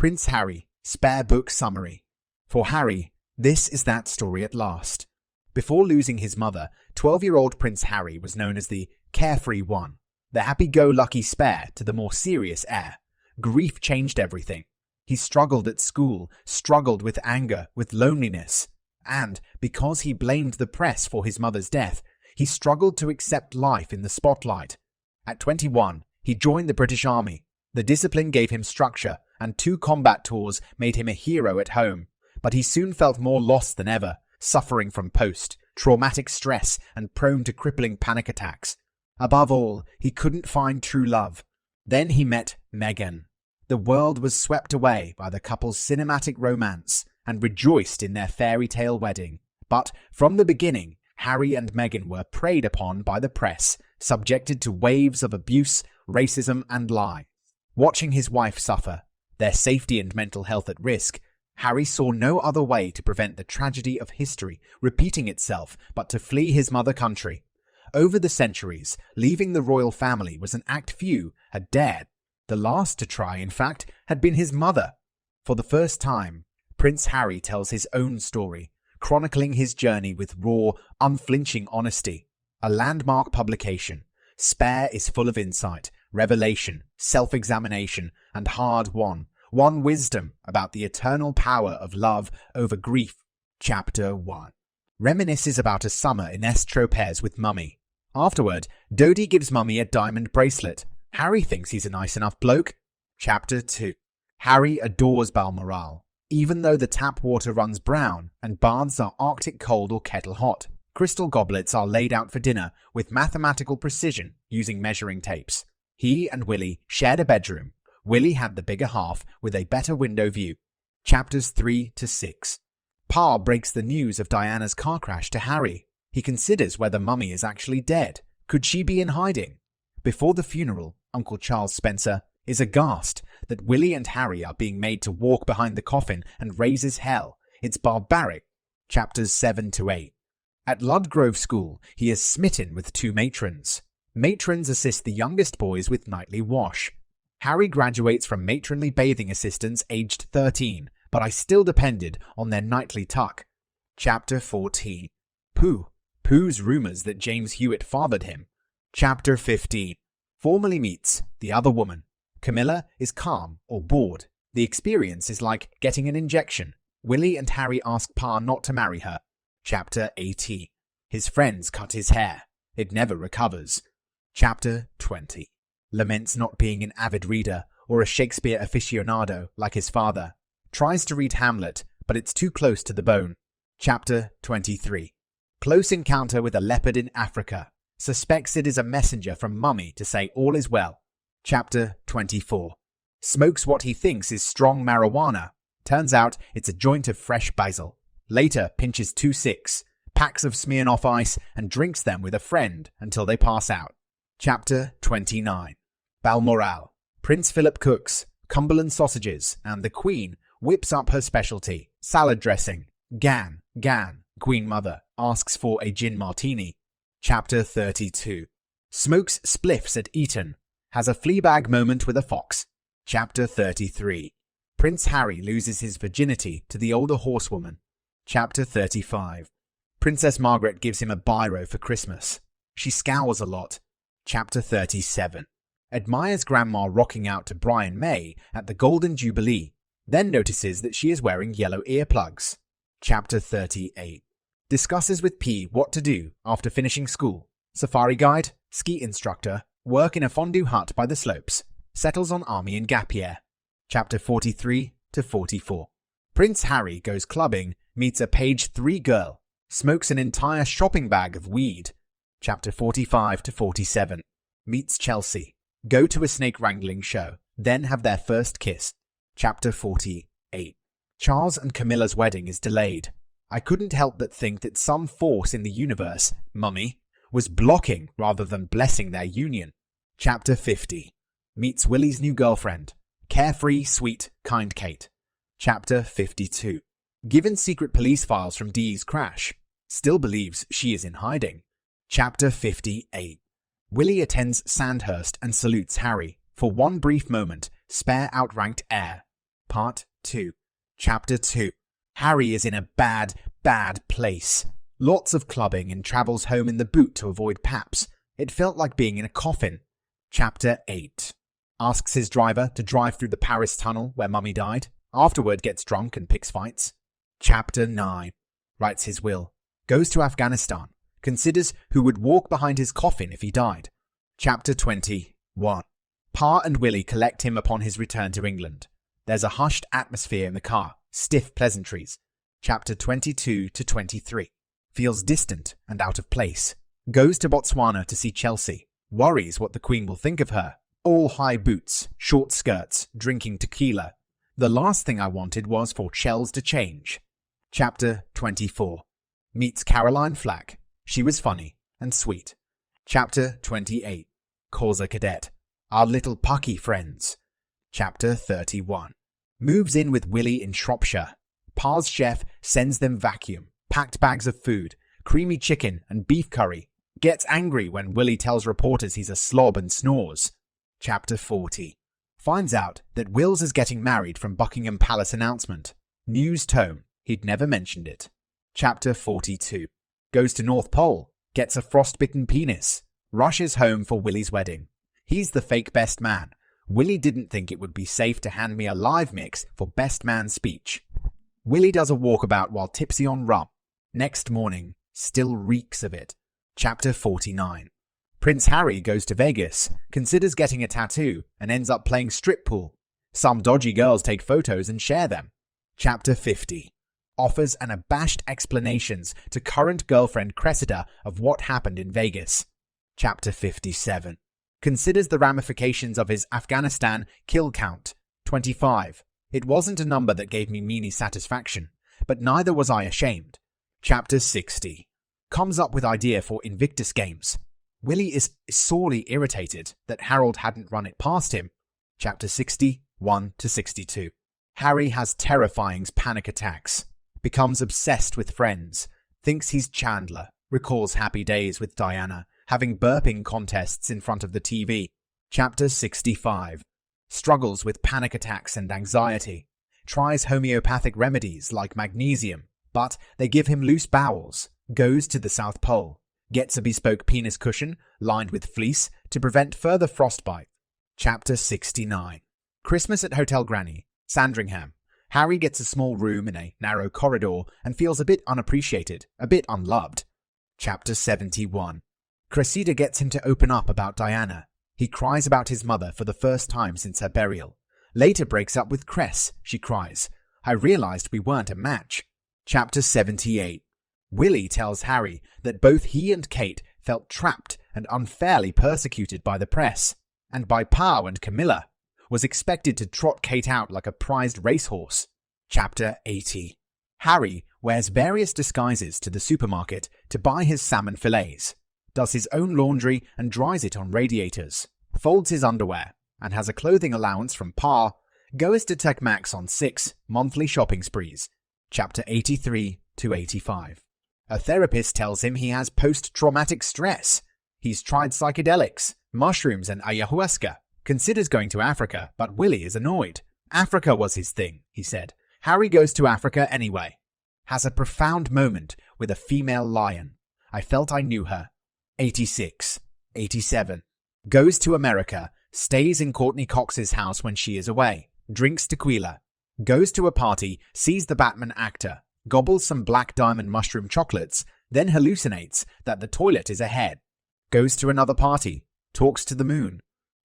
Prince Harry, spare book summary. For Harry, this is that story at last. Before losing his mother, 12-year-old Prince Harry was known as the carefree one, the happy-go-lucky spare to the more serious heir. Grief changed everything. He struggled at school, struggled with anger, with loneliness, and, because he blamed the press for his mother's death, he struggled to accept life in the spotlight. At 21, he joined the British Army. The discipline gave him structure, and 2 combat tours made him a hero at home. But he soon felt more lost than ever, suffering from post-traumatic stress and prone to crippling panic attacks. Above all, he couldn't find true love. Then he met Meghan. The world was swept away by the couple's cinematic romance and rejoiced in their fairy tale wedding. But from the beginning, Harry and Meghan were preyed upon by the press, subjected to waves of abuse, racism, and lies. Watching his wife suffer, their safety and mental health at risk, Harry saw no other way to prevent the tragedy of history repeating itself but to flee his mother country. Over the centuries, leaving the royal family was an act few had dared. The last to try, in fact, had been his mother. For the first time, Prince Harry tells his own story, chronicling his journey with raw, unflinching honesty. A landmark publication, Spare is full of insight, revelation, self-examination, and hard-won wisdom about the eternal power of love over grief. Chapter 1 reminisces about a summer in Est-Tropez with Mummy. Afterward, Dodie gives Mummy a diamond bracelet. Harry thinks he's a nice enough bloke. Chapter 2 Harry adores Balmoral, even though the tap water runs brown and baths are Arctic cold or kettle hot. Crystal goblets are laid out for dinner with mathematical precision using measuring tapes. He and Willie shared a bedroom. Willie had the bigger half with a better window view. Chapters 3 to 6 Pa breaks the news of Diana's car crash to Harry. He considers whether Mummy is actually dead. Could she be in hiding? Before the funeral, Uncle Charles Spencer is aghast that Willie and Harry are being made to walk behind the coffin and raises hell. It's barbaric. Chapters 7 to 8 At Ludgrove School, he is smitten with 2 matrons. Matrons assist the youngest boys with nightly wash. Harry graduates from matronly bathing assistants aged 13, but I still depended on their nightly tuck. Chapter 14 Pooh's rumors that James Hewitt fathered him. Chapter 15 Formally meets the other woman. Camilla is calm or bored. The experience is like getting an injection. Willie and Harry ask Pa not to marry her. Chapter 18 His friends cut his hair. It never recovers. Chapter 20 Laments not being an avid reader or a Shakespeare aficionado like his father. Tries to read Hamlet, but it's too close to the bone. Chapter 23 Close encounter with a leopard in Africa. Suspects it is a messenger from Mummy to say all is well. Chapter 24 Smokes what he thinks is strong marijuana. Turns out it's a joint of fresh basil. Later pinches 2 six, packs of Smirnoff Ice, and drinks them with a friend until they pass out. Chapter 29 Balmoral. Prince Philip cooks Cumberland sausages, and the Queen whips up her specialty, salad dressing. Gan, Queen Mother, asks for a gin martini. Chapter 32 Smokes spliffs at Eton. Has a Fleabag moment with a fox. Chapter 33 Prince Harry loses his virginity to the older horsewoman. Chapter 35 Princess Margaret gives him a biro for Christmas. She scours a lot. Chapter 37 Admires Grandma rocking out to Brian May at the Golden Jubilee, then notices that she is wearing yellow earplugs. Chapter 38 Discusses with P what to do after finishing school. Safari guide, ski instructor, work in a fondue hut by the slopes. Settles on army and gap year. Chapter 43 to 44 Prince Harry goes clubbing, meets a page 3 girl, smokes an entire shopping bag of weed. Chapter 45 to 47 Meets Chelsea, go to a snake wrangling show, then have their first kiss. Chapter 48 Charles and Camilla's wedding is delayed. I couldn't help but think that some force in the universe, Mummy, was blocking rather than blessing their union. Chapter 50 Meets Willie's new girlfriend, carefree, sweet, kind Kate. Chapter 52 Given secret police files from Dee's crash, still believes she is in hiding. Chapter 58 Willie attends Sandhurst and salutes Harry. For one brief moment, Spare outranked Heir. Part 2. Chapter 2. Harry is in a bad place. Lots of clubbing and travels home in the boot to avoid Paps. It felt like being in a coffin. Chapter 8. Asks his driver to drive through the Paris tunnel where Mummy died. Afterward gets drunk and picks fights. Chapter 9. Writes his will. Goes to Afghanistan. Considers who would walk behind his coffin if he died. Chapter 21. Pa and Willie collect him upon his return to England. There's a hushed atmosphere in the car, stiff pleasantries. Chapter 22 to 23. Feels distant and out of place. Goes to Botswana to see Chelsea. Worries what the Queen will think of her. All high boots, short skirts, drinking tequila. The last thing I wanted was for Chels to change. Chapter 24. Meets Caroline Flack. She was funny and sweet. Chapter 28. Calls a cadet. Our little pucky friends. Chapter 31. Moves in with Willie in Shropshire. Pa's chef sends them vacuum, packed bags of food, creamy chicken and beef curry. Gets angry when Willie tells reporters he's a slob and snores. Chapter 40. Finds out that Wills is getting married from Buckingham Palace announcement. News tome. He'd never mentioned it. Chapter 42. Goes to North Pole. Gets a frostbitten penis. Rushes home for Willie's wedding. He's the fake best man. Willie didn't think it would be safe to hand me a live mix for best man speech. Willie does a walkabout while tipsy on rum. Next morning, still reeks of it. Chapter 49. Prince Harry goes to Vegas, considers getting a tattoo, and ends up playing strip pool. Some dodgy girls take photos and share them. Chapter 50. Offers an abashed explanations to current girlfriend Cressida of what happened in Vegas. Chapter 57. Considers the ramifications of his Afghanistan kill count, 25. It wasn't a number that gave me meany satisfaction, but neither was I ashamed. Chapter 60. Comes up with idea for Invictus Games. Willie is sorely irritated that Harold hadn't run it past him. Chapter 61 to 62. Harry has terrifying panic attacks. Becomes obsessed with Friends. Thinks he's Chandler. Recalls happy days with Diana, having burping contests in front of the TV. Chapter 65. Struggles with panic attacks and anxiety. Tries homeopathic remedies like magnesium, but they give him loose bowels. Goes to the South Pole. Gets a bespoke penis cushion lined with fleece to prevent further frostbite. Chapter 69. Christmas at Hotel Granny, Sandringham. Harry gets a small room in a narrow corridor and feels a bit unappreciated, a bit unloved. Chapter 71. Cressida gets him to open up about Diana. He cries about his mother for the first time since her burial. Later breaks up with Cress, she cries. I realized we weren't a match. Chapter 78. Willie tells Harry that both he and Kate felt trapped and unfairly persecuted by the press, and by Pau and Camilla. Was expected to trot Kate out like a prized racehorse. Chapter 80. Harry wears various disguises to the supermarket to buy his salmon fillets, does his own laundry and dries it on radiators, folds his underwear, and has a clothing allowance from Pa, goes to Tech Max on 6 monthly shopping sprees. Chapter 83 to 85. A therapist tells him he has post-traumatic stress. He's tried psychedelics, mushrooms and ayahuasca. Considers going to Africa, but Willie is annoyed. Africa was his thing, he said. Harry goes to Africa anyway. Has a profound moment with a female lion. I felt I knew her. 86. 87. Goes to America, stays in Courtney Cox's house when she is away, drinks tequila. Goes to a party, sees the Batman actor, gobbles some Black Diamond mushroom chocolates, then hallucinates that the toilet is ahead. Goes to another party, talks to the moon.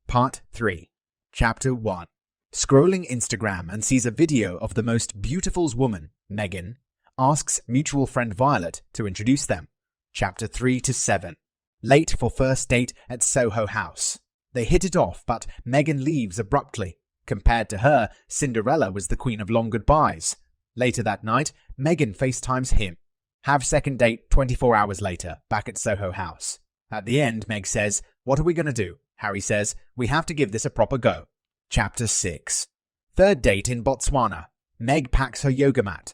Part 3. Chapter 1. Scrolling Instagram and sees a video of the most beautiful woman, Megan, asks mutual friend Violet to introduce them. Chapter 3 to 7. Late for first date at Soho House. They hit it off, but Megan leaves abruptly. Compared to her, Cinderella was the queen of long goodbyes. Later that night, Megan FaceTimes him. Have second date 24 hours later, back at Soho House. At the end, Meg says, "What are we going to do?" Harry says, "We have to give this a proper go." Chapter 6. Third date in Botswana. Meg packs her yoga mat.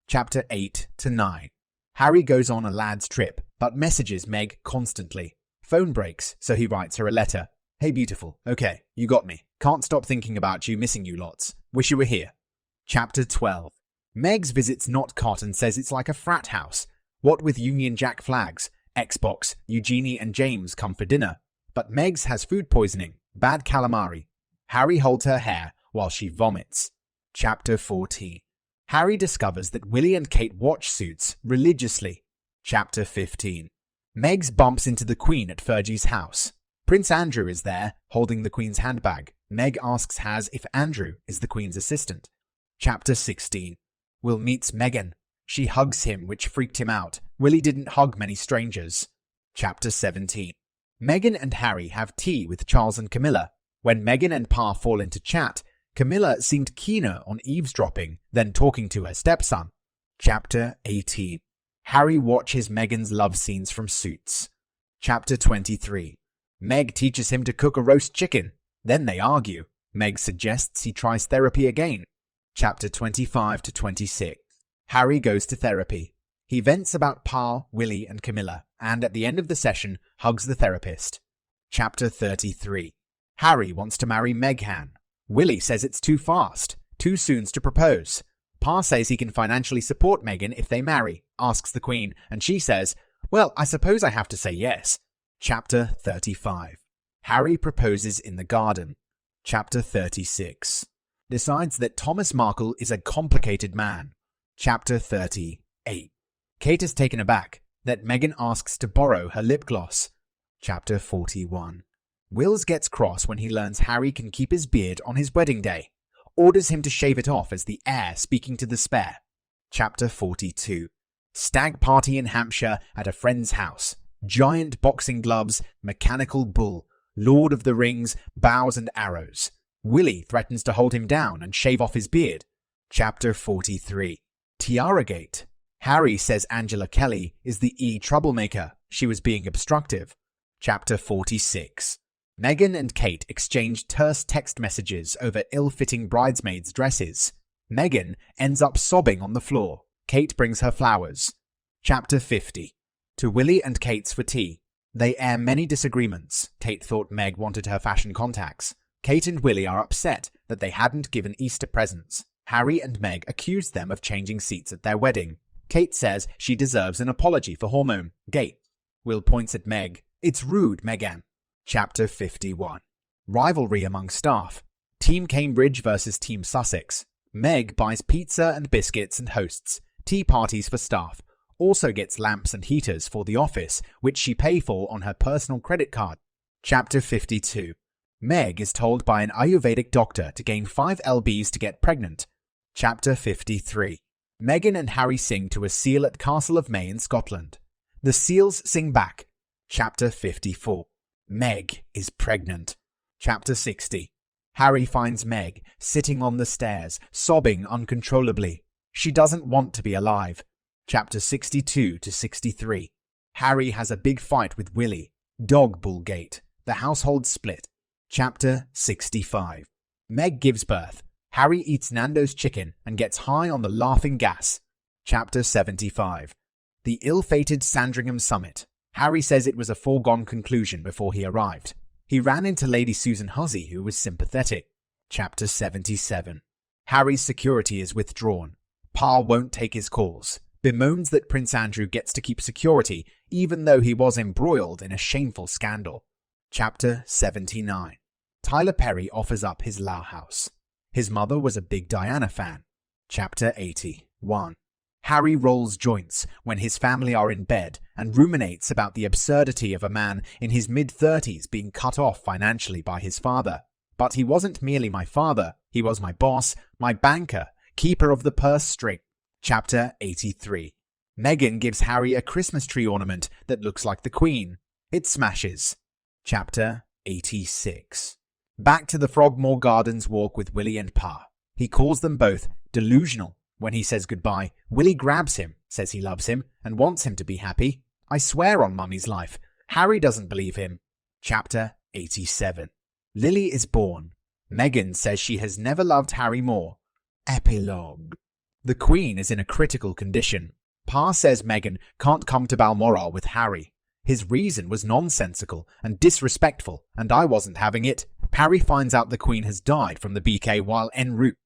Chapter 8 to 9. Harry goes on a lad's trip, but messages Meg constantly. Phone breaks, so he writes her a letter. "Hey beautiful, okay, you got me. Can't stop thinking about you, missing you lots. Wish you were here." Chapter 12. Megs visits Notcott and says it's like a frat house. What with Union Jack flags, Xbox, Eugenie and James come for dinner. But Megs has food poisoning, bad calamari. Harry holds her hair while she vomits. Chapter 14. Harry discovers that Willie and Kate watch Suits religiously. Chapter 15. Megs bumps into the Queen at Fergie's house. Prince Andrew is there, holding the Queen's handbag. Meg asks Haz if Andrew is the Queen's assistant. Chapter 16. Will meets Meghan. She hugs him, which freaked him out. Willie didn't hug many strangers. Chapter 17. Meghan and Harry have tea with Charles and Camilla. When Meghan and Pa fall into chat, Camilla seemed keener on eavesdropping than talking to her stepson. Chapter 18. Harry watches Meghan's love scenes from Suits. Chapter 23. Meg teaches him to cook a roast chicken. Then they argue. Meg suggests he tries therapy again. Chapter 25 to 26. Harry goes to therapy. He vents about Pa, Willie, and Camilla, and at the end of the session, hugs the therapist. Chapter 33. Harry wants to marry Meghan. Willie says it's too fast, too soon to propose. Pa says he can financially support Meghan if they marry, asks the Queen, and she says, well, I suppose I have to say yes. Chapter 35. Harry proposes in the garden. Chapter 36. Decides that Thomas Markle is a complicated man. Chapter 38. Kate is taken aback that Meghan asks to borrow her lip gloss. Chapter 41. Wills gets cross when he learns Harry can keep his beard on his wedding day. Orders him to shave it off as the heir speaking to the spare. Chapter 42. Stag party in Hampshire at a friend's house. Giant boxing gloves, mechanical bull, Lord of the Rings, bows and arrows. Willie threatens to hold him down and shave off his beard. Chapter 43. Tiaragate. Harry says Angela Kelly is the troublemaker. She was being obstructive. Chapter 46. Meghan and Kate exchange terse text messages over ill-fitting bridesmaids' dresses. Meghan ends up sobbing on the floor. Kate brings her flowers. Chapter 50. To Willie and Kate's for tea. They air many disagreements. Kate thought Meg wanted her fashion contacts. Kate and Willie are upset that they hadn't given Easter presents. Harry and Meg accuse them of changing seats at their wedding. Kate says she deserves an apology for hormone gate. Will points at Meg. It's rude, Meghan. Chapter 51. Rivalry among staff. Team Cambridge versus Team Sussex. Meg buys pizza and biscuits and hosts tea parties for staff. Also gets lamps and heaters for the office, which she pays for on her personal credit card. Chapter 52. Meg is told by an Ayurvedic doctor to gain 5 lbs to get pregnant. Chapter 53. Meghan and Harry sing to a seal at Castle of May in Scotland. The seals sing back. Chapter 54. Meg is pregnant. Chapter 60. Harry finds Meg sitting on the stairs, sobbing uncontrollably. She doesn't want to be alive. Chapter 62 to 63. Harry has a big fight with Willie. Dog bull gate. The household split. Chapter 65. Meg gives birth. Harry eats Nando's chicken and gets high on the laughing gas. Chapter 75. The ill-fated Sandringham Summit. Harry says it was a foregone conclusion before he arrived. He ran into Lady Susan Hussey, who was sympathetic. Chapter 77. Harry's security is withdrawn. Pa won't take his calls. Bemoans that Prince Andrew gets to keep security, even though he was embroiled in a shameful scandal. Chapter 79. Tyler Perry offers up his Low House. His mother was a big Diana fan. Chapter 81. Harry rolls joints when his family are in bed and ruminates about the absurdity of a man in his mid-30s being cut off financially by his father. But he wasn't merely my father, he was my boss, my banker, keeper of the purse string. Chapter 83. Meghan gives Harry a Christmas tree ornament that looks like the Queen. It smashes. Chapter 86. Back to the Frogmore Gardens walk with Willie and Pa. He calls them both delusional. When he says goodbye, Willie grabs him, says he loves him, and wants him to be happy. I swear on Mummy's life. Harry doesn't believe him. Chapter 87. Lily is born. Meghan says she has never loved Harry more. Epilogue. The Queen is in a critical condition. Pa says Meghan can't come to Balmoral with Harry. His reason was nonsensical and disrespectful, and I wasn't having it. Harry finds out the Queen has died from the BK while en route.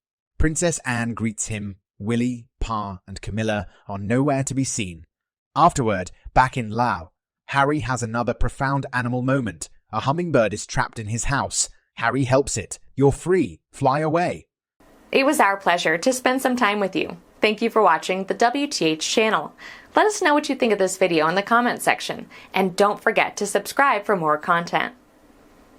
Princess Anne greets him. Willie, Pa, and Camilla are nowhere to be seen. Afterward, back in Lao, Harry has another profound animal moment. A hummingbird is trapped in his house. Harry helps it. You're free. Fly away. It was our pleasure to spend some time with you. Thank you for watching the WTH channel. Let us know what you think of this video in the comment section, and don't forget to subscribe for more content.